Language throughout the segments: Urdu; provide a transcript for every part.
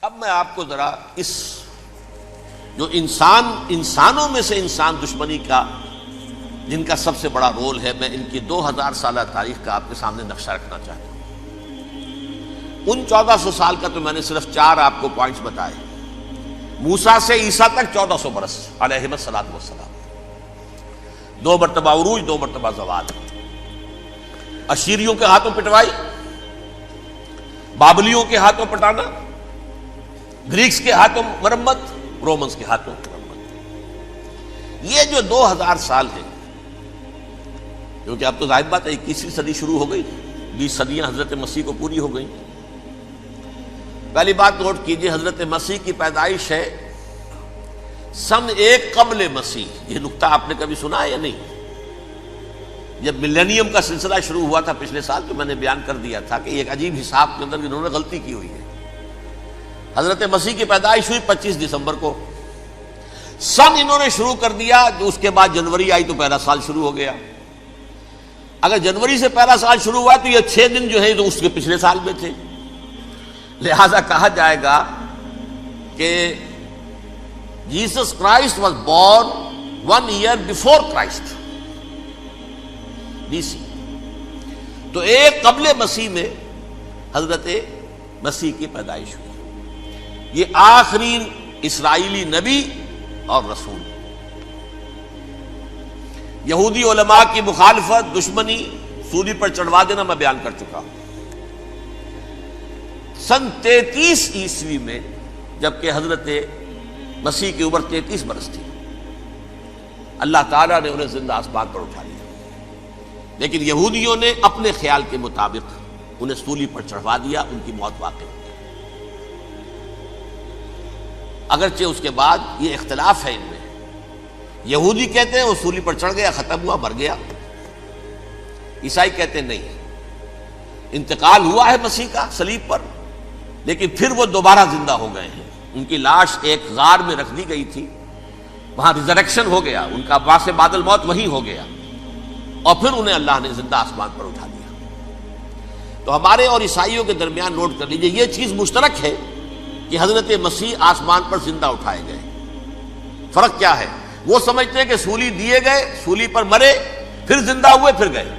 اب میں آپ کو ذرا اس جو انسانوں میں سے انسان دشمنی کا جن کا سب سے بڑا رول ہے، میں ان کی 2000 سالہ تاریخ کا آپ کے سامنے نقشہ رکھنا چاہتا ہوں۔ ان 1400 سال کا تو میں نے صرف 4 آپ کو پوائنٹس بتائے۔ موسیٰ سے عیسیٰ تک 1400 برس علیہ الصلوۃ والسلام، 2 مرتبہ عروج، 2 مرتبہ زوال، اشیریوں کے ہاتھوں پٹوائی، بابلیوں کے ہاتھوں پٹانا، گریکس کے ہاتھوں مرمت، رومنز کے ہاتھوں مرمت۔ یہ جو 2000 سال ہیں، کیونکہ اب تو ظاہر بات ہے 21ویں صدی شروع ہو گئی، 20 صدیاں حضرت مسیح کو پوری ہو گئی۔ پہلی بات نوٹ کیجئے، حضرت مسیح کی پیدائش ہے سن 1 قبل مسیح۔ یہ نقطہ آپ نے کبھی سنا ہے یا نہیں؟ جب ملینیم کا سلسلہ شروع ہوا تھا پچھلے سال، تو میں نے بیان کر دیا تھا کہ ایک عجیب حساب کے اندر انہوں نے غلطی کی ہوئی ہے۔ حضرت مسیح کی پیدائش ہوئی 25 دسمبر کو، سن انہوں نے شروع کر دیا، جو اس کے بعد جنوری آئی تو پہلا سال شروع ہو گیا۔ اگر جنوری سے پہلا سال شروع ہوا تو یہ 6 دن جو ہے تو اس کے پچھلے سال میں تھے، لہذا کہا جائے گا کہ Jesus Christ was born 1 year before Christ BC۔ تو 1 قبل مسیح میں حضرت مسیح کی پیدائش ہوئی۔ یہ آخری اسرائیلی نبی اور رسول۔ یہودی علماء کی مخالفت، دشمنی، سولی پر چڑھوا دینا میں بیان کر چکا ہوں۔ سن 33 عیسوی میں جبکہ حضرت مسیح کی عمر 33 برس تھی، اللہ تعالیٰ نے انہیں زندہ آسمان پر اٹھا لیا، لیکن یہودیوں نے اپنے خیال کے مطابق انہیں سولی پر چڑھوا دیا، ان کی موت واقع ہو گئی۔ اگرچہ اس کے بعد یہ اختلاف ہے ان میں، یہودی کہتے ہیں وہ سولی پر چڑھ گیا، ختم ہوا، مر گیا۔ عیسائی کہتے ہیں نہیں، انتقال ہوا ہے مسیح کا صلیب پر، لیکن پھر وہ دوبارہ زندہ ہو گئے ہیں۔ ان کی لاش ایک غار میں رکھ دی گئی تھی، وہاں ریزریکشن ہو گیا، ان کا باعث بعد الموت وہیں ہو گیا، اور پھر انہیں اللہ نے زندہ آسمان پر اٹھا دیا۔ تو ہمارے اور عیسائیوں کے درمیان نوٹ کر لیجئے، یہ چیز مشترک ہے کہ حضرت مسیح آسمان پر زندہ اٹھائے گئے۔ فرق کیا ہے؟ وہ سمجھتے ہیں کہ سولی دیے گئے، سولی پر مرے، پھر زندہ ہوئے، پھر گئے۔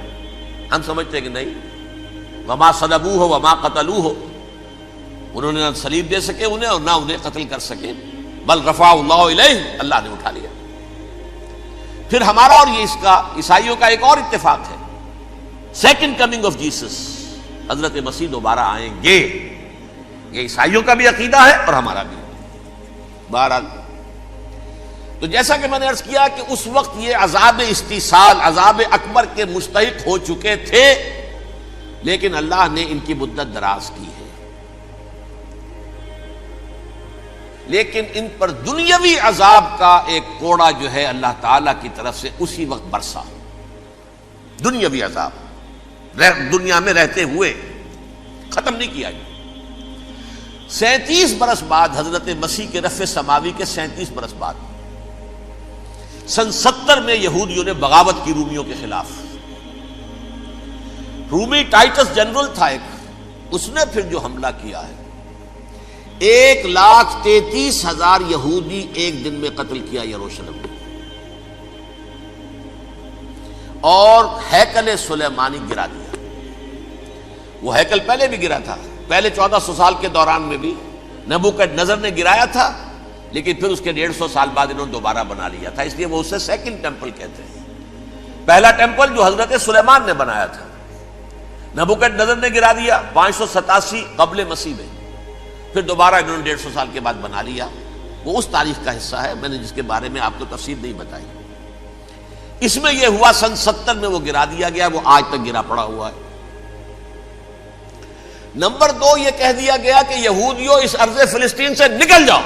ہم سمجھتے ہیں کہ نہیں، وما صلبوہ وما قتلوہ، انہوں نے نہ صلیب دے سکے انہیں اور نہ انہیں قتل کر سکے، بل رفعہ اللہ الیہ، اللہ نے اٹھا لیا۔ پھر ہمارا اور یہ اس کا عیسائیوں کا ایک اور اتفاق ہے، سیکنڈ کمنگ آف جیسس، حضرت مسیح دوبارہ آئیں گے۔ یہ عیسائیوں کا بھی عقیدہ ہے اور ہمارا بھی۔ بہرحال تو جیسا کہ میں نے عرض کیا کہ اس وقت یہ عذاب استیصال، عذاب اکبر کے مستحق ہو چکے تھے، لیکن اللہ نے ان کی مدت دراز کی ہے، لیکن ان پر دنیاوی عذاب کا ایک کوڑا جو ہے اللہ تعالی کی طرف سے اسی وقت برسا۔ دنیاوی عذاب دنیا میں رہتے ہوئے ختم نہیں کیا گیا۔ 37 برس بعد حضرت مسیح کے رفع سماوی کے 37 برس بعد سن 70 میں یہودیوں نے بغاوت کی رومیوں کے خلاف۔ رومی ٹائٹس جنرل تھا ایک، اس نے پھر جو حملہ کیا ہے، 1,33,000 یہودی ایک دن میں قتل کیا یروشلم میں، اور ہیکل سلیمانی گرا دیا۔ وہ ہیکل پہلے بھی گرا تھا، پہلے 1400 سال کے دوران میں بھی نبوکدنضر نے گرایا تھا، لیکن پھر اس کے 150 سال بعد انہوں نے دوبارہ بنا لیا تھا، اس لیے وہ اسے سیکنڈ ٹیمپل کہتے ہیں۔ پہلا ٹیمپل جو حضرت سلیمان نے بنایا تھا، نبوکدنضر نے گرا دیا 587 قبل مسیح میں، پھر دوبارہ انہوں نے 150 سال کے بعد بنا لیا۔ وہ اس تاریخ کا حصہ ہے، میں نے جس کے بارے میں آپ کو تفصیل نہیں بتائی۔ اس میں یہ ہوا سن 70 میں وہ گرا دیا گیا، وہ آج تک گرا پڑا ہوا ہے۔ نمبر 2، یہ کہہ دیا گیا کہ یہودیوں اس ارض فلسطین سے نکل جاؤ،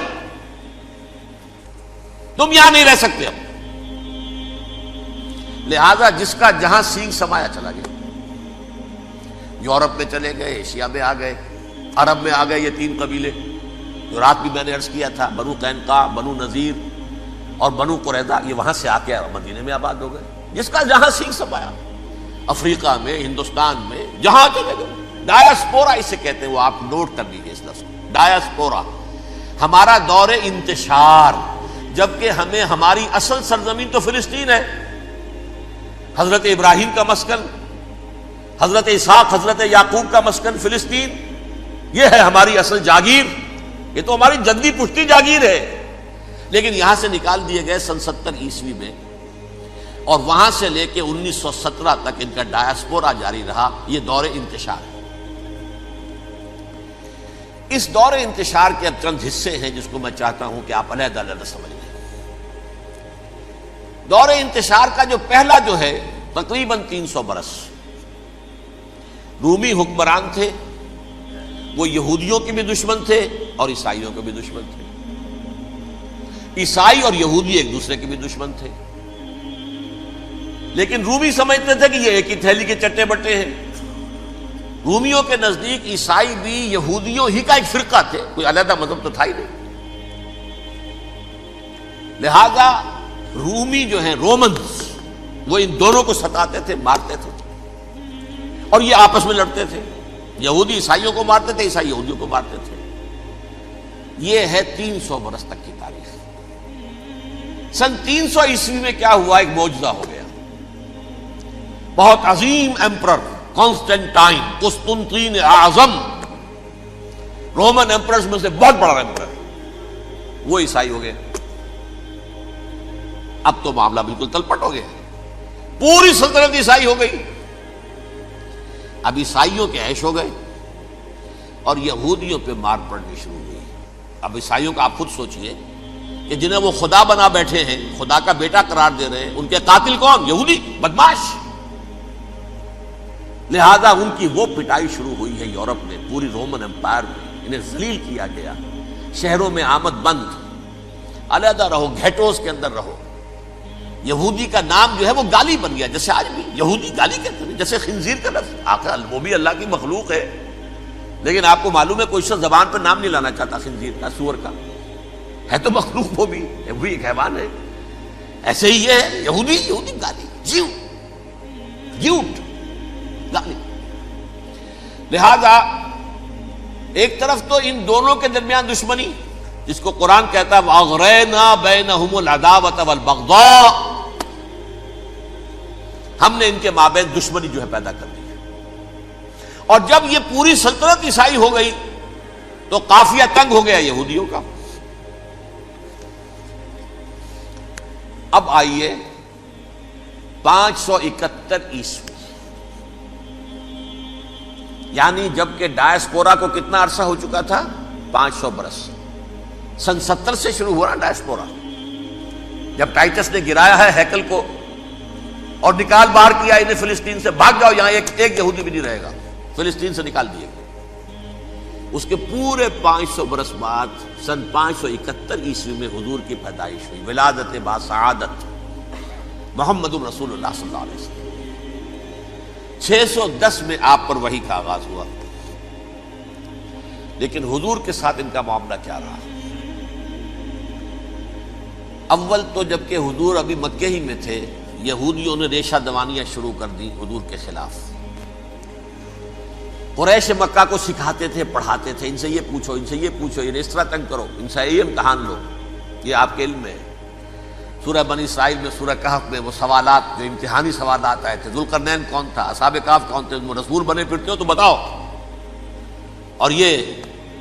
تم یہاں نہیں رہ سکتے اب۔ لہذا جس کا جہاں سینگ سمایا چلا گیا، یورپ میں چلے گئے، ایشیا میں آ گئے، عرب میں آ گئے یہ 3 قبیلے جو رات بھی میں نے عرض کیا تھا، بنو قینقاع، بنو نذیر اور بنو قریظہ، یہ وہاں سے آ کے مدینے میں آباد ہو گئے۔ جس کا جہاں سینگ سمایا، افریقہ میں، ہندوستان میں، جہاں چلے گئے، ڈایاسپورا اسے کہتے ہیں، وہ آپ نوٹ کر لیجیے اس لفظ کو، ڈایاسپورا، ہمارا دور انتشار، جبکہ ہمیں ہماری اصل سرزمین تو فلسطین ہے، حضرت ابراہیم کا مسکن، حضرت اسحاق حضرت یعقوب کا مسکن فلسطین، یہ ہے ہماری اصل جاگیر، یہ تو ہماری جدی پشتی جاگیر ہے، لیکن یہاں سے نکال دیے گئے سن 70 عیسوی میں، اور وہاں سے لے کے 1917 تک ان کا ڈایاسپورا جاری رہا۔ یہ دور انتشار ہے۔ اس دور انتشار کے اب چند حصے ہیں جس کو میں چاہتا ہوں کہ آپ علیحدہ علیحدہ سمجھ لیں۔ دور انتشار کا جو پہلا جو ہے تقریباً 300 برس رومی حکمران تھے، وہ یہودیوں کے بھی دشمن تھے اور عیسائیوں کے بھی دشمن تھے، عیسائی اور یہودی ایک دوسرے کے بھی دشمن تھے، لیکن رومی سمجھتے تھے کہ یہ ایک ہی تھیلی کے چٹے بٹے ہیں۔ رومیوں کے نزدیک عیسائی بھی یہودیوں ہی کا ایک فرقہ تھے، کوئی علیحدہ مذہب تو تھا ہی نہیں، لہذا رومی جو ہیں رومنز وہ ان دونوں کو ستاتے تھے، مارتے تھے، اور یہ آپس میں لڑتے تھے، یہودی عیسائیوں کو مارتے تھے، عیسائی یہودیوں کو مارتے تھے۔ یہ ہے 300 برس تک کی تاریخ۔ سن 300 عیسوی میں کیا ہوا؟ ایک معجزہ ہو گیا۔ بہت عظیم ایمپرر کانسٹینٹائن، قسطنطین اعظم، رومن ایمپررز میں سے بہت بڑا ایمپرر، وہ عیسائی ہو گئے۔ اب تو معاملہ بالکل تلپٹ ہو گیا، پوری سلطنت عیسائی ہو گئی۔ اب عیسائیوں کے عیش ہو گئے اور یہودیوں پہ مار پڑنی شروع ہوئی۔ اب عیسائیوں کا آپ خود سوچئے کہ جنہیں وہ خدا بنا بیٹھے ہیں، خدا کا بیٹا قرار دے رہے ہیں، ان کے قاتل کون؟ یہودی بدماش۔ لہذا ان کی وہ پٹائی شروع ہوئی ہے یورپ میں، پوری رومن امپائر میں انہیں ذلیل کیا گیا، شہروں میں آمد بند، علیحدہ رہو، گھیٹوز کے اندر رہو۔ یہودی کا نام جو ہے وہ گالی بن گیا، جیسے آج بھی یہودی گالی کہتے ہیں، جیسے خنزیر کا لفظ، آخر وہ بھی اللہ کی مخلوق ہے، لیکن آپ کو معلوم ہے کوئی شخص زبان پر نام نہیں لانا چاہتا خنزیر کا، سور کا، ہے تو مخلوق، وہ بھی ایک حیوان ہے۔ ایسے ہی یہ ہے یہودی گالی، جیوٹ گالی۔ لہذا ایک طرف تو ان دونوں کے درمیان دشمنی، جس کو قرآن کہتا ہے وَأَغْرَيْنَا بَيْنَهُمُ الْعَدَاوَةَ وَالْبَغْضَاءَ، ہم نے ان کے مابین دشمنی جو ہے پیدا کر دی ہے۔ اور جب یہ پوری سلطنت عیسائی ہو گئی تو قافیہ تنگ ہو گیا یہودیوں کا۔ اب آئیے 571 عیسوی، یعنی جب کہ ڈایاسپورا کو کتنا عرصہ ہو چکا تھا؟ 500 برس۔ سن 70 سے شروع ہوا ڈایاسپورا، جب ٹائٹس نے گرایا ہے ہیکل کو اور نکال باہر کیا انہیں فلسطین سے، بھاگ جاؤ، یہاں ایک یہودی بھی نہیں رہے گا، فلسطین سے نکال دیے گئے۔ اس کے پورے 500 برس بعد سن 571 عیسوی میں حضور کی پیدائش ہوئی، ولادت با سعادت محمد الرسول اللہ صلی اللہ علیہ وسلم۔ 610 میں آپ پر وحی کا آغاز ہوا، لیکن حضور کے ساتھ ان کا معاملہ کیا رہا؟ اول تو جبکہ حضور ابھی مکے ہی میں تھے، یہودیوں نے ریشہ دوانیاں شروع کر دی حضور کے خلاف۔ قریش مکہ کو سکھاتے تھے، پڑھاتے تھے، ان سے یہ پوچھو، ان سے یہ پوچھو، انہیں اس طرح تنگ کرو، ان سے یہ امتحان لو، یہ آپ کے علم میں ہے۔ سورہ بنی اسرائیل میں، سورہ کہف میں وہ سوالات جو امتحانی سوالات آئے تھے، ذوالقرنین کون تھا، اصحاب کہف کون تھے، تم رسول بنے پھرتے ہو تو بتاؤ، اور یہ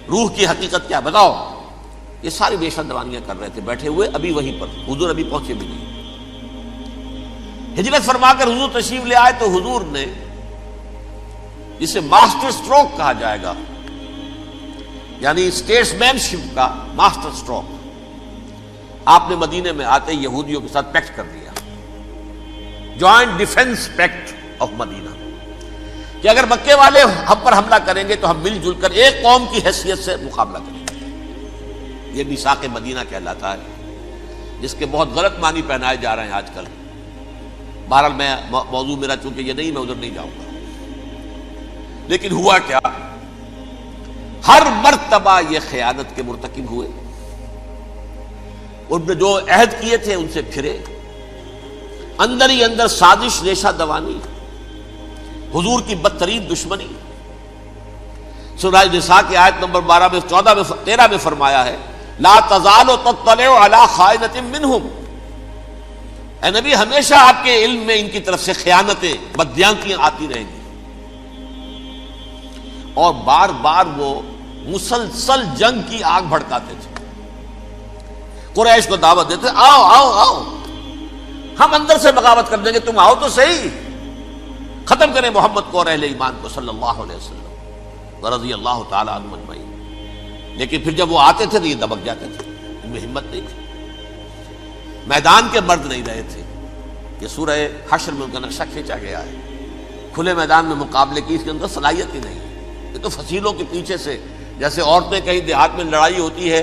روح کی حقیقت کیا بتاؤ، یہ ساری ریشہ دوانیاں کر رہے تھے بیٹھے ہوئے، ابھی وہیں پر حضور ابھی پہنچے بھی نہیں۔ ہجرت فرما کر حضور تشریف لے آئے تو حضور نے، جسے ماسٹر سٹروک کہا جائے گا، یعنی اسٹیٹس مین شپ کا ماسٹر سٹروک، آپ نے مدینے میں آتے یہودیوں کے ساتھ پیکٹ کر دیا، جوائنٹ ڈیفنس پیکٹ آف مدینہ، کہ اگر مکے والے ہم پر حملہ کریں گے تو ہم مل جل کر ایک قوم کی حیثیت سے مقابلہ کریں گے۔ یہ میثاق مدینہ کہلاتا ہے، جس کے بہت غلط معنی پہنائے جا رہے ہیں آج کل۔ بہرحال میں موضوع میرا چونکہ یہ نہیں، میں ادھر نہیں جاؤں گا، لیکن ہوا کیا؟ ہر مرتبہ یہ خیانت کے مرتکب ہوئے، ان نے جو عہد کیے تھے ان سے پھرے، اندر ہی اندر سازش، ریشہ دوانی، حضور کی بدترین دشمنی۔ سورہ نساء کی آیت نمبر 12 میں 14 میں 13 میں فرمایا ہے لا تزال تطلع علی خائنۃ منہم، اے نبی ہمیشہ آپ کے علم میں ان کی طرف سے خیانتیں، بددیانتیاں آتی رہیں گی. اور بار بار وہ مسلسل جنگ کی آگ بھڑکاتے تھے. قریش کو دعوت دیتے، آؤ آؤ آؤ ہم اندر سے بغاوت کر دیں گے، تم آؤ تو صحیح، ختم کریں محمد کو اور اہل ایمان کو صلی اللہ علیہ وسلم ورضی اللہ تعالی عنہم اجمعین. لیکن پھر جب وہ آتے تھے تو یہ دبک جاتے تھے، ان میں ہمت نہیں تھی، میدان کے مرد نہیں رہے تھے. کہ سورہ حشر میں ان کا نقشہ کھینچا گیا ہے. کھلے میدان میں مقابلے کی اس کے اندر صلاحیت ہی نہیں. یہ تو فصیلوں کے پیچھے سے، جیسے عورتیں کہیں دیہات میں لڑائی ہوتی ہے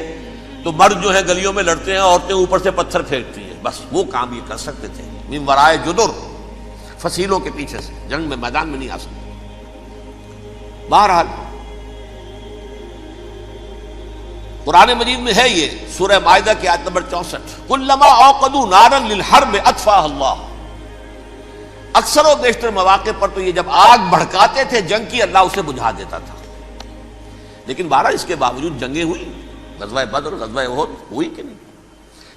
تو مرد جو ہے گلیوں میں لڑتے ہیں، عورتیں اوپر سے پتھر پھینکتی ہیں، بس وہ کام یہ کر سکتے تھے. من ورائے جدر، فصیلوں کے پیچھے سے، جنگ میں میدان میں نہیں آ سکتے. بہرحال قرآن مجید میں ہے یہ سورہ مائدہ کی آیت نمبر 64، کلما اوقدوا نارا للحرب اطفاها اللہ. اکثر و بیشتر مواقع پر تو یہ جب آگ بھڑکاتے تھے جنگ کی، اللہ اسے بجھا دیتا تھا. لیکن بہرحال اس کے باوجود جنگیں ہوئی، غزوہ بدر، غزوہ احد ہوئی کہ نہیں؟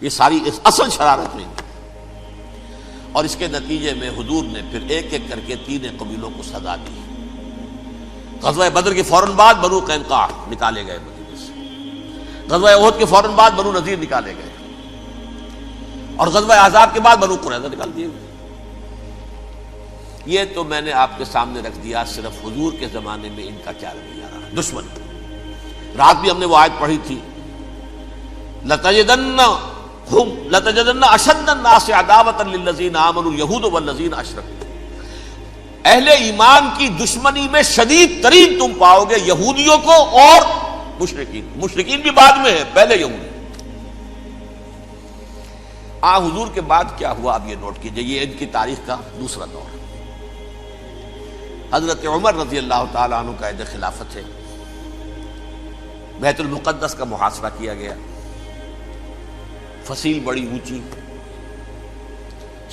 یہ ساری اصل شرارت میں. اور اس کے نتیجے میں حضور نے پھر ایک ایک کر کے 3 قبیلوں کو سزا دی. غزوہ بدر کے فوراً بعد بنو قینقاع نکالے گئے مدینے سے، غزوہ احد کے فوراً بعد بنو نذیر نکالے گئے، اور غزوہ احزاب کے بعد بنو قریظہ نکال دیے گئے. یہ تو میں نے آپ کے سامنے رکھ دیا صرف حضور کے زمانے میں ان کا کیا رویہ رہا. دشمن، رات بھی ہم نے وہ آیت پڑھی تھی، لَتَجِدَنَّ أَشَدَّ النَّاسِ عَدَاوَةً لِلَّذِينَ آمَنُوا الْيَهُودُ وَالَّذِينَ أَشْرَكُوا. اہل ایمان کی دشمنی میں شدید ترین تم پاؤ گے یہودیوں کو اور مشرکین. مشرکین بھی بعد میں ہے، پہلے یہودی. حضور کے بعد کیا ہوا اب یہ نوٹ کیجئے، یہ ان کی تاریخ کا دوسرا دور. حضرت عمر رضی اللہ تعالیٰ عنہ کا عہد خلافت ہے. بیت المقدس کا محاصرہ کیا گیا، فصیل بڑی اونچی،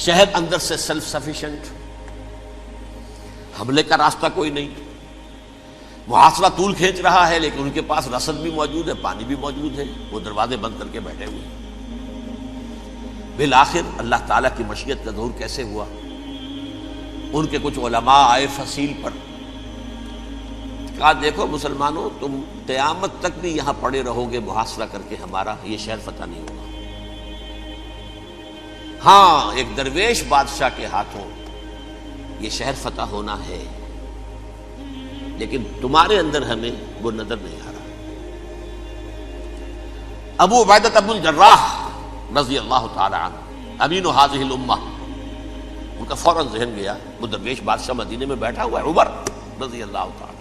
شہر اندر سے سیلف سفیشینٹ، حملے کا راستہ کوئی نہیں. محاصرہ طول کھینچ رہا ہے لیکن ان کے پاس رسد بھی موجود ہے، پانی بھی موجود ہے، وہ دروازے بند کر کے بیٹھے ہوئے. بالآخر اللہ تعالیٰ کی مشیت کا ظہور کیسے ہوا؟ ان کے کچھ علماء آئے فصیل پر، کہا دیکھو مسلمانوں، تم قیامت تک بھی یہاں پڑے رہو گے محاصرہ کر کے، ہمارا یہ شہر فتح نہیں ہوگا. ہاں ایک درویش بادشاہ کے ہاتھوں یہ شہر فتح ہونا ہے، لیکن تمہارے اندر ہمیں وہ نظر نہیں آ رہا. ابو عبیدہ بن الجراح رضی اللہ تعالی عنہ، امین هذه الامہ، ان کا فوراً ذہن گیا وہ درویش بادشاہ مدینے میں بیٹھا ہوا ہے عمر رضی اللہ تعالی.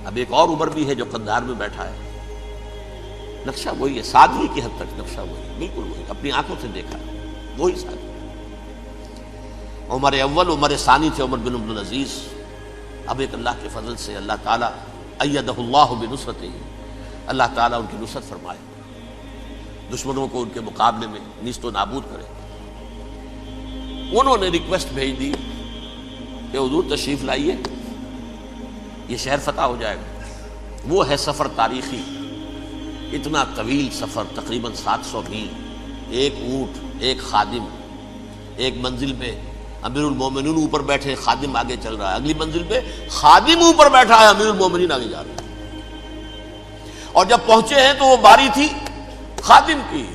اب ایک اور عمر بھی ہے جو قندھار میں بیٹھا ہے. نقشہ وہی ہے، سادگی کی حد تک نقشہ وہی، بالکل وہی، اپنی آنکھوں سے دیکھا ہے وہی سادگی. عمر اول، عمر ثانی تھے عمر بن عبد العزیز. اب ایک اللہ کے فضل سے اللہ تعالیٰ ایدہ اللہ بنصرتہ، اللہ تعالیٰ ان کی نصرت فرمائے، دشمنوں کو ان کے مقابلے میں نیست و نابود کرے. انہوں نے ریکویسٹ بھیج دی کہ حضور تشریف لائیے، یہ شہر فتح ہو جائے گا. وہ ہے سفر تاریخی، اتنا طویل سفر، تقریباً 700 میل، ایک اونٹ، ایک خادم، ایک منزل پہ امیر المومنین اوپر بیٹھے، خادم آگے چل رہا ہے، اگلی منزل پہ خادم اوپر بیٹھا ہے، امیر المومنین آگے جا رہے ہیں. اور جب پہنچے ہیں تو وہ باری تھی خادم کی.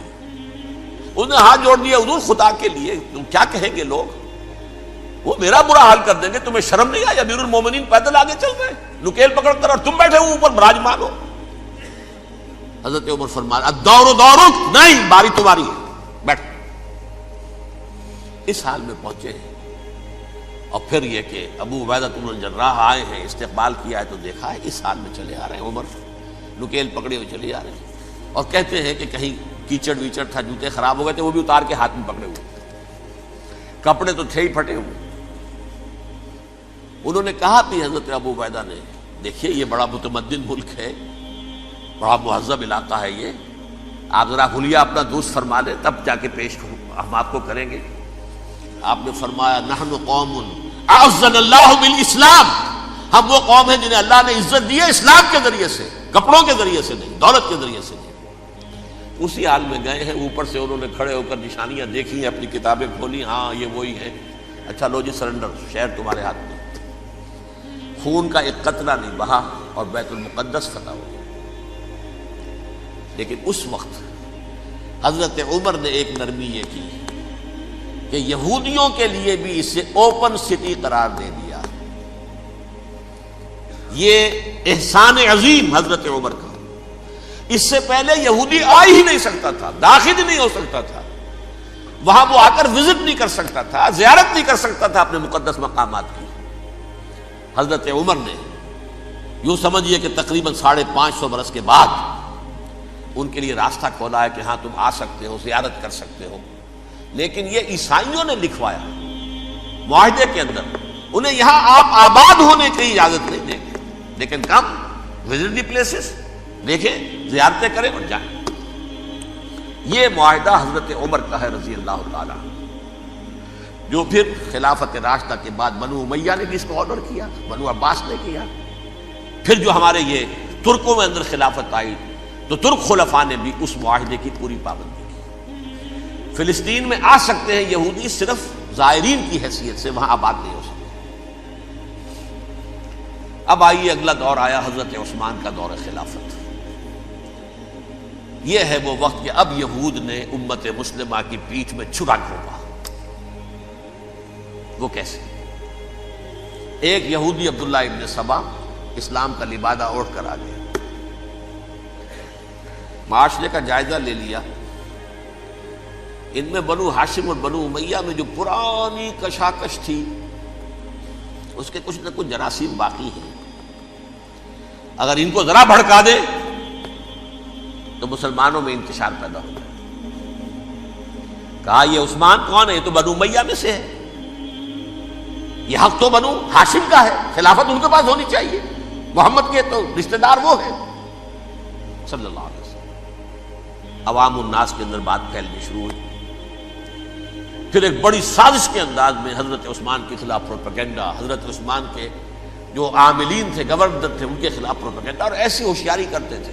اس نے ہاتھ جوڑ دیا، حضور خدا کے لیے تم کیا کہیں گے لوگ، وہ میرا برا حال کر دیں گے، تمہیں شرم نہیں آئی؟ امیر المومنین پیدل آگے چل رہے ہیں نکیل پکڑ کر، اور تم بیٹھے ہو اوپر براجمان ہو. حضرت عمر فرمایا الدور دورک، نہیں باری تمہاری ہے، بیٹھ. اس حال میں پہنچے ہیں. اور پھر یہ کہ ابو عبیدہ بن الجراح آئے ہیں، استقبال کیا ہے تو دیکھا ہے اس حال میں چلے آ رہے ہیں. عمر نکیل پکڑے ہوئے چلے آ رہے ہیں، اور کہتے ہیں کہ کہیں کیچڑ ویچڑ تھا، جوتے خراب ہو گئے تھے، وہ بھی اتار کے ہاتھ میں پکڑے ہوئے، کپڑے تو تھے ہی پھٹے ہوئے. انہوں نے کہا بھی حضرت ابو عبیدہ نے، دیکھیے یہ بڑا متمدن ملک ہے، بڑا مہذب علاقہ ہے یہ، آپ ذرا حلیہ اپنا درست فرما لیں تب جا کے پیش ہم آپ کو کریں گے. آپ نے فرمایا نحن قوم اعزنا اللہ بالاسلام، ہم وہ قوم ہیں جنہیں اللہ نے عزت دی ہے اسلام کے ذریعے سے. کپڑوں کے ذریعے سے نہیں، دولت کے ذریعے سے نہیں۔ اسی حال میں گئے ہیں، اوپر سے انہوں نے کھڑے ہو کر نشانیاں دیکھی ہیں، اپنی کتابیں کھولی، ہاں یہ وہی ہے، اچھا لو جی سرنڈر، شہر تمہارے ہاتھ میں۔ خون کا ایک قطرہ نہیں بہا اور بیت المقدس فتح ہو گیا۔ لیکن اس وقت حضرت عمر نے ایک نرمی یہ کی کہ یہودیوں کے لیے بھی اسے اوپن سٹی قرار دے دیا۔ یہ احسان عظیم حضرت عمر کا، اس سے پہلے یہودی آ ہی نہیں سکتا تھا، داخل ہی نہیں ہو سکتا تھا، وہاں وہ آ کر وزٹ نہیں کر سکتا تھا، زیارت نہیں کر سکتا تھا اپنے مقدس مقامات کی۔ حضرت عمر نے یوں سمجھیے کہ تقریباً 550 برس کے بعد ان کے لیے راستہ کھولا ہے کہ ہاں تم آ سکتے ہو، زیارت کر سکتے ہو۔ لیکن یہ عیسائیوں نے لکھوایا معاہدے کے اندر، انہیں یہاں آپ آباد ہونے کی اجازت نہیں دیں گے، لیکن کم وزٹ دی پلیسز، دیکھیں زیارتیں کریں اور جائیں۔ یہ معاہدہ حضرت عمر کا ہے رضی اللہ تعالیٰ، جو پھر خلافت راشدہ کے بعد بنو امیہ نے بھی اس کو آرڈر کیا، بنو عباس نے کیا، پھر جو ہمارے یہ ترکوں میں اندر خلافت آئی تو ترک خلفاء نے بھی اس معاہدے کی پوری پابندی کی۔ فلسطین میں آ سکتے ہیں یہودی صرف زائرین کی حیثیت سے، وہاں آباد نہیں ہو سکتے۔ اب آئیے اگلا دور آیا حضرت عثمان کا دور خلافت۔ یہ ہے وہ وقت کہ اب یہود نے امت مسلمہ کی پیٹھ میں چھرا گھونپا۔ وہ کیسے؟ ایک یہودی عبداللہ ابن سبا اسلام کا لبادہ اوڑھ کر آ گیا، معاشرے کا جائزہ لے لیا، ان میں بنو ہاشم اور بنو امیہ میں جو پرانی کشاکش تھی اس کے کچھ نہ کچھ جراثیم باقی ہیں، اگر ان کو ذرا بھڑکا دے تو مسلمانوں میں انتشار پیدا ہو جائے۔ کہا یہ عثمان کون ہے؟ یہ تو بنو امیہ میں سے ہے، یہ حق تو بنو ہاشم کا ہے، خلافت ان کے پاس ہونی چاہیے، محمد کے تو رشتہ دار وہ ہے صلی اللہ علیہ وسلم۔ عوام الناس کے اندر بات پھیلنی شروع ہوئی، پھر ایک بڑی سازش کے انداز میں حضرت عثمان کے خلاف پروپیگنڈا، حضرت عثمان کے جو عاملین تھے، گورنر تھے، ان کے خلاف پروپیگنڈا، اور ایسی ہوشیاری کرتے تھے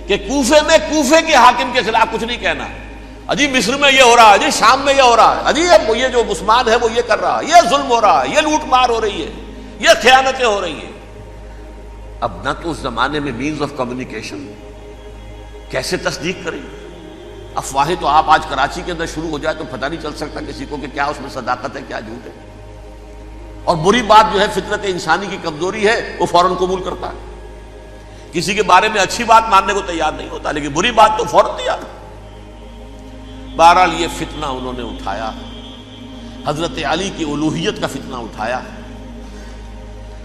کہ کوفے میں کوفے کے حاکم کے خلاف کچھ نہیں کہنا، اجی مصر میں یہ ہو رہا ہے، اجی شام میں یہ ہو رہا ہے، اجی یہ جو عثمان ہے وہ یہ کر رہا ہے، یہ ظلم ہو رہا ہے، یہ لوٹ مار ہو رہی ہے، یہ خیانتیں ہو رہی ہیں۔ اب نہ تو اس زمانے میں مینز آف کمیونیکیشن، کیسے تصدیق کریں؟ افواہیں تو آپ آج کراچی کے اندر شروع ہو جائے تو پتہ نہیں چل سکتا کسی کو کہ کیا اس میں صداقت ہے کیا جھوٹ ہے، اور بری بات جو ہے فطرت انسانی کی کمزوری ہے وہ فوراً قبول کرتا ہے، کسی کے بارے میں اچھی بات ماننے کو تیار نہیں ہوتا لیکن بری بات تو فوراً تیار۔ بہرحال یہ فتنہ انہوں نے اٹھایا، حضرت علی کی الوہیت کا فتنہ اٹھایا،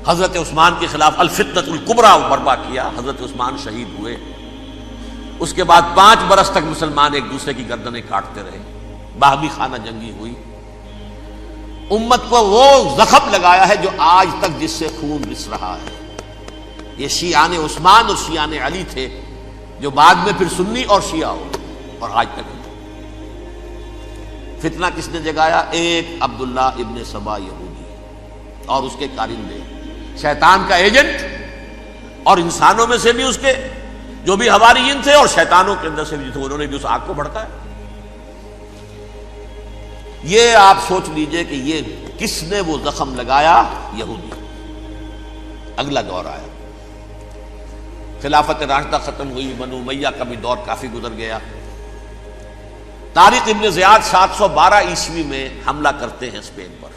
حضرت عثمان کے خلاف الفتنۃ الکبریٰ برپا کیا، حضرت عثمان شہید ہوئے۔ اس کے بعد 5 برس تک مسلمان ایک دوسرے کی گردنیں کاٹتے رہے، باہمی خانہ جنگی ہوئی، امت کو وہ زخم لگایا ہے جو آج تک جس سے خون رس رہا ہے۔ یہ شیعان عثمان اور شیعان علی تھے جو بعد میں پھر سنی اور شیعہ ہو، اور آج تک فتنہ کس نے جگایا؟ ایک عبداللہ ابن سبا یہودی اور اس کے کارندے، شیطان کا ایجنٹ، اور انسانوں میں سے بھی اس کے جو بھی حواریین تھے اور شیطانوں کے اندر سے بھی تھے، انہوں نے بھی اس آگ کو بھڑکایا۔ یہ آپ سوچ لیجئے کہ یہ کس نے وہ زخم لگایا؟ یہودی۔ اگلا دور آیا، خلافت راشدہ ختم ہوئی، بنو امیہ کا بھی دور کافی گزر گیا۔ طارق ابن زیاد 712 عیسوی میں حملہ کرتے ہیں اسپین پر۔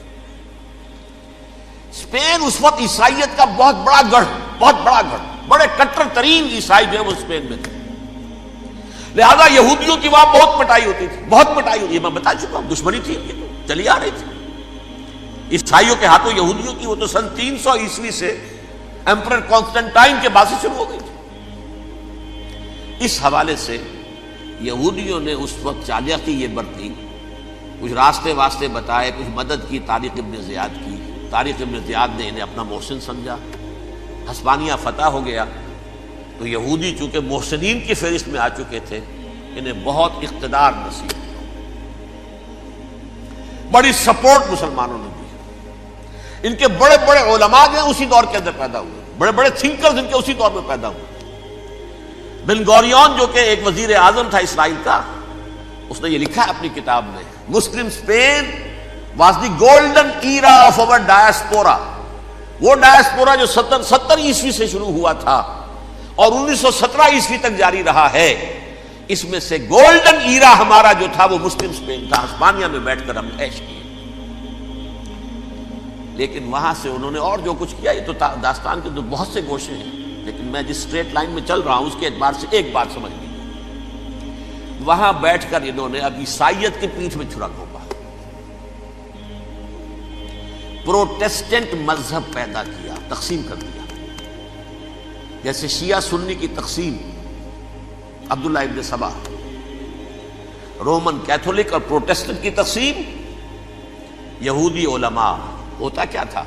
اسپین اس وقت عیسائیت کا بہت بڑا گڑھ، بڑے کٹر ترین عیسائی جو ہے وہ اسپین میں تھے، لہذا یہودیوں کی وہاں بہت پٹائی ہوتی تھی، یہ میں بتا چکا ہوں، دشمنی تھی ان کی، چلی آ رہی تھی عیسائیوں کے ہاتھوں یہودیوں کی، وہ تو سن 300 عیسوی سے ایمپرر کانسٹنٹائن کے بعد سے شروع ہو گئی تھی۔ اس حوالے سے یہودیوں نے اس وقت چالاکی یہ برتی، کچھ راستے واسطے بتائے، کچھ مدد کی طارق ابن زیاد کی۔ طارق ابن زیاد نے انہیں اپنا محسن سمجھا، ہسپانیہ فتح ہو گیا تو یہودی چونکہ محسنین کی فہرست میں آ چکے تھے، انہیں بہت اقتدار نصیب، بڑی سپورٹ مسلمانوں نے دی۔ ان کے بڑے بڑے علماء جو ہیں اسی دور کے اندر پیدا ہوئے، بڑے بڑے تھنکرز ان کے اسی دور میں پیدا ہوئے۔ بن گوریون جو کہ ایک وزیر اعظم تھا اسرائیل کا، اس نے یہ لکھا ہے اپنی کتاب میں، Muslim Spain was the golden era of our diaspora. وہ ڈائسپورا جو 70 عیسوی سے شروع ہوا تھا اور 1917 عیسوی تک جاری رہا ہے، اس میں سے گولڈن ایرا ہمارا جو تھا وہ مسلم اسپین تھا. ہسپانیہ میں بیٹھ کر ہم عیش کیے. لیکن وہاں سے انہوں نے اور جو کچھ کیا، یہ تو داستان کے تو بہت سے گوشے ہیں، لیکن میں جس اسٹریٹ لائن میں چل رہا ہوں اس کے اعتبار سے ایک بات سمجھ لیجیے. وہاں بیٹھ کر انہوں نے اب عیسائیت کی پیٹھ میں چھرا گھونپا، پروٹیسٹنٹ مذہب پیدا کیا، تقسیم کر دیا. جیسے شیعہ سنی کی تقسیم، عبداللہ ابن سبا، رومن کیتھولک اور پروٹیسٹنٹ کی تقسیم، یہودی علماء. ہوتا کیا تھا؟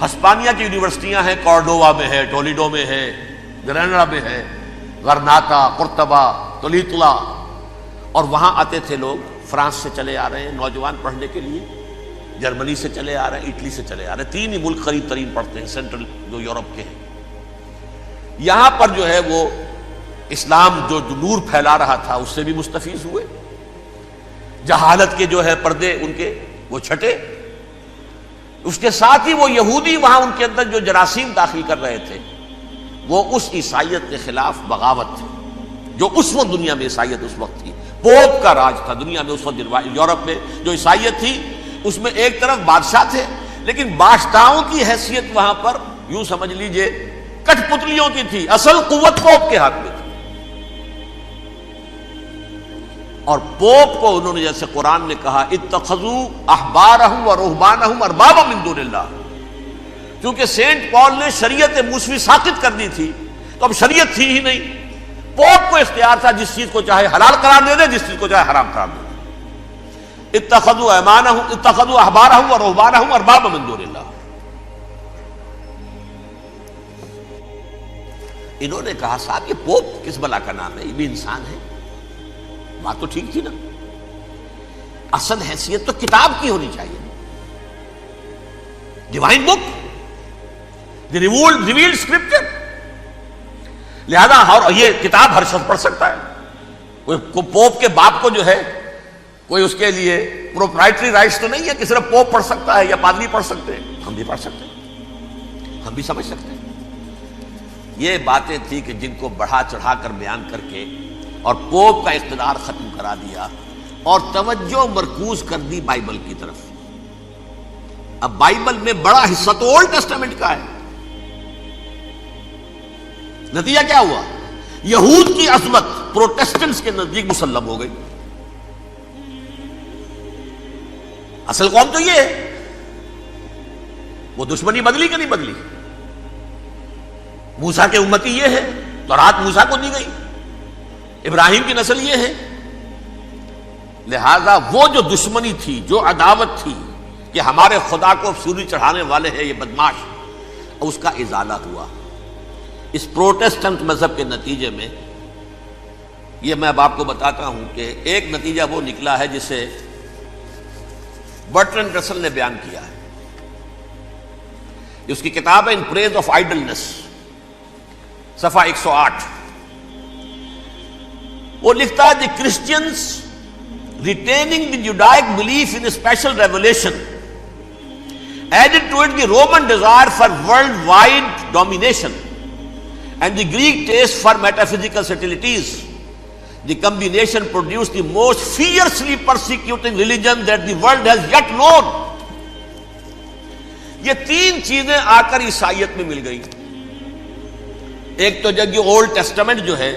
ہسپانیہ کی یونیورسٹیاں ہیں، کارڈووا میں ہے، ٹولیڈو میں ہے، گریناڈا میں ہے، غرناطہ، قرطبہ، تولیتلا، اور وہاں آتے تھے لوگ. فرانس سے چلے آ رہے ہیں نوجوان پڑھنے کے لیے، جرمنی سے چلے آ رہے ہیں، اٹلی سے چلے آ رہے ہیں. 3 ہی ملک قریب ترین پڑھتے ہیں سینٹرل جو یورپ کے ہیں. یہاں پر جو ہے وہ اسلام جو نور پھیلا رہا تھا اس سے بھی مستفیض ہوئے. جہالت کے جو ہے پردے ان کے وہ چھٹے. اس کے ساتھ ہی وہ یہودی وہاں ان کے اندر جو جراثیم داخل کر رہے تھے وہ اس عیسائیت کے خلاف بغاوت تھی. جو اس وقت دنیا میں عیسائیت اس وقت تھی، پوپ کا راج تھا دنیا میں اس وقت. یورپ میں جو عیسائیت تھی اس میں ایک طرف بادشاہ تھے، لیکن بادشاہوں کی حیثیت وہاں پر یوں سمجھ لیجئے کٹ پتلیوں کی تھی. اصل قوت پوپ کے ہاتھ میں تھی. اور پوپ کو انہوں نے جیسے قرآن نے کہا اتخذوا احبارهم ورهبانهم اربابا من دون اللہ، کیونکہ سینٹ پال نے شریعت موسوی ساقط کر دی تھی تو اب شریعت تھی ہی نہیں. پوپ کو اختیار تھا جس چیز کو چاہے حلال قرار دے دے، جس چیز کو چاہے حرام قرار دے دے. اتخذوا احبارهم ورهبانهم اربابا من دون اللہ. انہوں نے کہا صاحب یہ پوپ کس بلا کا نام ہے، یہ بھی انسان ہے. بات تو ٹھیک تھی نا، اصل حیثیت تو کتاب کی ہونی چاہیے، ڈیوائن بک، دی ریویلڈ اسکرپچر. لہذا اور یہ کتاب ہر شخص پڑھ سکتا ہے. کوئی پوپ کے باپ کو جو ہے کوئی اس کے لیے پروپرائٹری رائٹس تو نہیں ہے کہ صرف پوپ پڑھ سکتا ہے یا پادری پڑھ سکتے ہیں. ہم بھی پڑھ سکتے ہیں، ہم بھی سمجھ سکتے ہیں. یہ باتیں تھی کہ جن کو بڑھا چڑھا کر بیان کر کے اور پوپ کا اقتدار ختم کرا دیا اور توجہ مرکوز کر دی بائبل کی طرف. اب بائبل میں بڑا حصہ تو اولڈ ٹیسٹامنٹ کا ہے. نتیجہ کیا ہوا؟ یہود کی عظمت پروٹیسٹنٹس کے نزدیک مسلم ہو گئی. اصل قوم تو یہ ہے، وہ دشمنی بدلی کہ نہیں بدلی؟ موسیٰ کے امتی یہ ہے، تورات موسیٰ کو دی گئی، ابراہیم کی نسل یہ ہے. لہذا وہ جو دشمنی تھی، جو عداوت تھی کہ ہمارے خدا کو سولی چڑھانے والے ہیں یہ بدماش، اس کا ازالہ ہوا اس پروٹیسٹنٹ مذہب کے نتیجے میں. یہ میں اب آپ کو بتاتا ہوں کہ ایک نتیجہ وہ نکلا ہے جسے برٹرنڈ رسل نے بیان کیا ہے. اس کی کتاب ہے ان پریز آف آئیڈلنس، صفحہ 108. وہ لکھتا ہے the Christians retaining the Judaic belief in special revelation added to it the Roman desire for world wide domination and the Greek taste for metaphysical subtleties. The combination produce the most fiercely persecuting religion that the world has yet known. یہ 3 چیزیں آ کر عیسائیت میں مل گئی. ایک تو جب یہ اولڈ ٹیسٹامنٹ جو ہے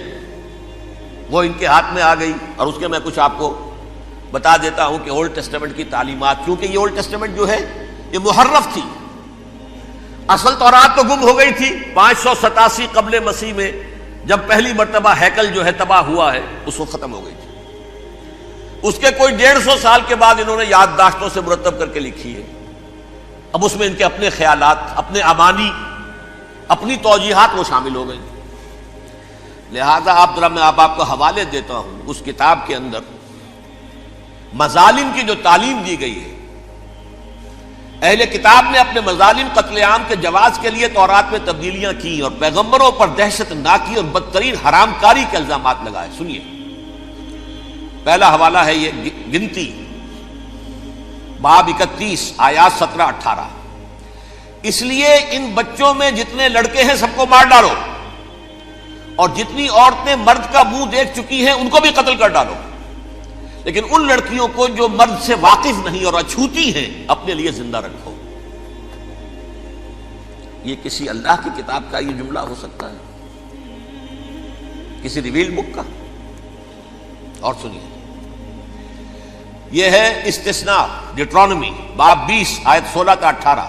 وہ ان کے ہاتھ میں آ گئی، اور اس کے میں کچھ آپ کو بتا دیتا ہوں کہ اولڈ ٹیسٹامنٹ کی تعلیمات، کیونکہ یہ اولڈ ٹیسٹامنٹ جو ہے یہ محرف تھی. اصل تورات تو گم ہو گئی تھی 587 قبل مسیح میں، جب پہلی مرتبہ ہیکل جو ہے تباہ ہوا ہے اس وقت ختم ہو گئی تھی. اس کے کوئی 150 سال کے بعد انہوں نے یادداشتوں سے مرتب کر کے لکھی ہے. اب اس میں ان کے اپنے خیالات، اپنے امانی، اپنی توجیحات وہ شامل ہو گئی. لہذا میں آپ کو حوالے دیتا ہوں اس کتاب کے اندر مظالم کی جو تعلیم دی گئی ہے اہل کتاب نے اپنے مظالم قتل عام کے جواز کے لیے تورات میں تبدیلیاں کی اور پیغمبروں پر دہشت ناکی اور بدترین حرام کاری کے الزامات لگائے. سنیے، پہلا حوالہ ہے یہ گنتی باب 31 آیات 17-18. اس لیے ان بچوں میں جتنے لڑکے ہیں سب کو مار ڈالو، اور جتنی عورتیں مرد کا منہ دیکھ چکی ہیں ان کو بھی قتل کر ڈالو، لیکن ان لڑکیوں کو جو مرد سے واقف نہیں اور اچھوتی ہیں اپنے لیے زندہ رکھو. یہ کسی اللہ کی کتاب کا یہ جملہ ہو سکتا ہے؟ کسی ریویل بک کا؟ اور سنیے، یہ ہے استثناء ڈیٹرانومی باب 20 آیت 16-18.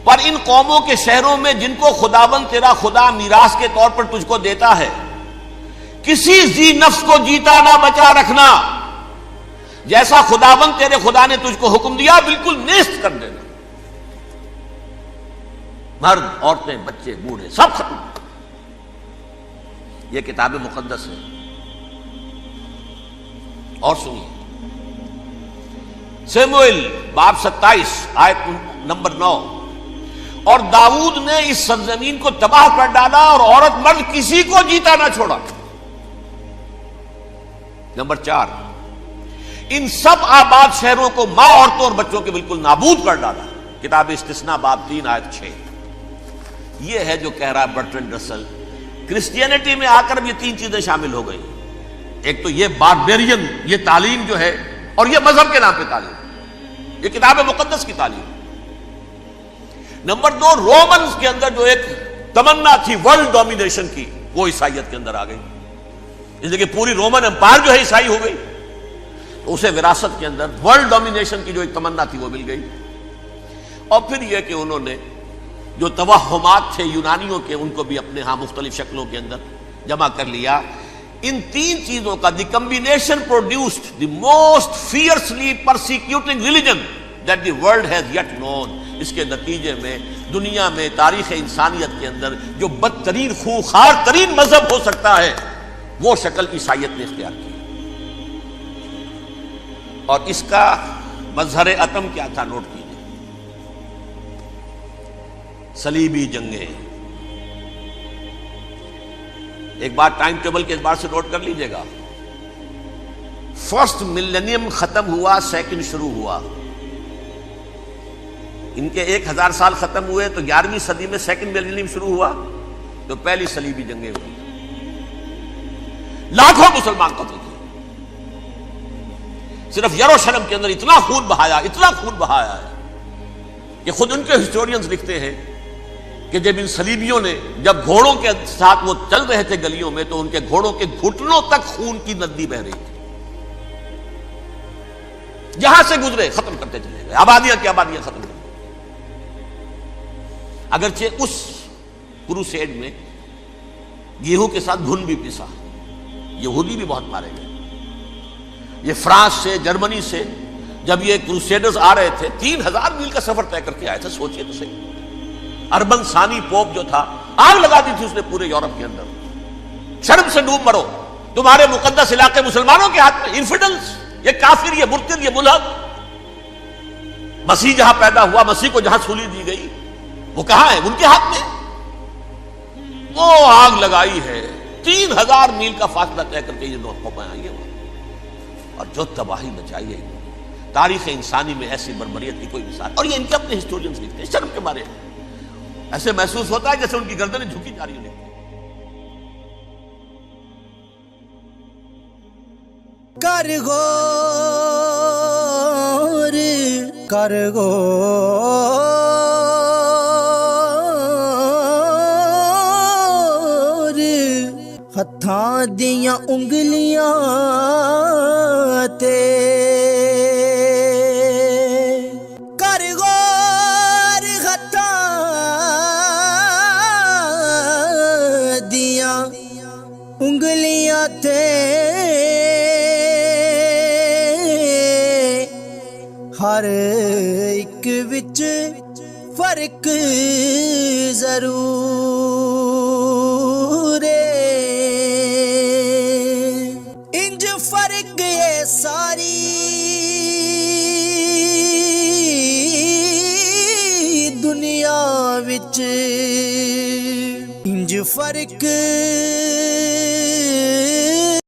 پر ان قوموں کے شہروں میں جن کو خداوند تیرا خدا میراث کے طور پر تجھ کو دیتا ہے، کسی ذی نفس کو جیتا نہ بچا رکھنا، جیسا خداوند تیرے خدا نے تجھ کو حکم دیا بالکل نیست کر دینا. مرد، عورتیں، بچے، بوڑھے سب ختم. یہ کتاب مقدس ہے. اور سنیے، سموئیل باب 27 آیت نمبر 9. اور داؤد نے اس سرزمین کو تباہ کر ڈالا اور عورت مرد کسی کو جیتا نہ چھوڑا. نمبر 4، ان سب آباد شہروں کو ماں، عورتوں اور بچوں کے بالکل نابود کر ڈالا. کتاب استثناء باب 3 آیت 6. یہ ہے جو کہہ رہا ہے برٹرینڈ رسل، کرسچینٹی میں آ کر اب یہ 3 چیزیں شامل ہو گئی. ایک تو یہ باربیرین یہ تعلیم جو ہے، اور یہ مذہب کے نام پہ تعلیم، یہ کتاب مقدس کی تعلیم. نمبر 2، رومنز کے اندر جو ایک تمنا تھی ورلڈ ڈومینیشن کی، وہ عیسائیت کے اندر آ گئی. اس لیے کہ پوری رومن امپائر جو ہے عیسائی ہو گئی، تو اسے وراثت کے اندر ورلڈ ڈومینیشن کی جو ایک تمنا تھی وہ مل گئی. اور پھر یہ کہ انہوں نے جو توہمات تھے یونانیوں کے، ان کو بھی اپنے ہاں مختلف شکلوں کے اندر جمع کر لیا. ان 3 چیزوں کا the combination produced the most fiercely persecuting religion that the world has yet known. اس کے نتیجے میں دنیا میں تاریخ انسانیت کے اندر جو بدترین خوخار ترین مذہب ہو سکتا ہے وہ شکل عیسائیت نے اختیار کی. اور اس کا مظہر عتم کیا تھا؟ نوٹ کیجیے، صلیبی جنگیں. ایک بات ٹائم ٹیبل کے اعتبار سے نوٹ کر لیجیے گا. فرسٹ ملینیم ختم ہوا، سیکنڈ شروع ہوا. ان کے 1000 سال ختم ہوئے تو 11ویں صدی میں سیکنڈ ملینیم شروع ہوا، تو پہلی صلیبی جنگیں ہوئی. لاکھوں مسلمان قتل کیے. صرف یروشلم کے اندر اتنا خون بہایا ہے کہ خود ان کے ہسٹورینز لکھتے ہیں کہ جب ان صلیبیوں نے جب گھوڑوں کے ساتھ وہ چل رہے تھے گلیوں میں، تو ان کے گھوڑوں کے گھٹنوں تک خون کی ندی بہ رہی تھی. جہاں سے گزرے ختم کرتے چلے گئے، آبادیاں کی آبادیاں ختم. اگرچہ اس کروسیڈ میں گیہوں کے ساتھ گھن بھی پسا، یہودی بھی بہت مارے گئے. یہ فرانس سے، جرمنی سے جب یہ کروسیڈرز آ رہے تھے، 3000 میل کا سفر طے کر کے آئے تھے. سوچئے تو صحیح. اربن ثانی پوپ جو تھا، آگ لگا دی تھی اس نے پورے یورپ کے اندر. شرم سے ڈوب مرو، تمہارے مقدس علاقے مسلمانوں کے ہاتھ میں. انفیڈلز، یہ کافر، یہ مرتد، یہ ملحد. مسیح جہاں پیدا ہوا، مسیح کو جہاں سولی دی گئی، وہ کہاں ہے؟ ان کے ہاتھ میں. وہ آگ لگائی ہے. 3000 میل کا فاصلہ طے کر کے یہ قومیں آئی ہیں، اور جو تباہی مچائی ہے. تاریخ انسانی میں ایسی بربریت کی کوئی مثال. اور یہ ان کے اپنے ہسٹورینز لکھتے ہیں. شرم کے مارے ایسے محسوس ہوتا ہے جیسے ان کی گردنیں جھکی جا رہی ہیں. کر غور کر غور ہتھاں دیاں انگلیاں تے کر غور ہتھاں دیاں انگلیاں تے ہر ایک وچ فرق ضرور انج فرق یہ ساری ایک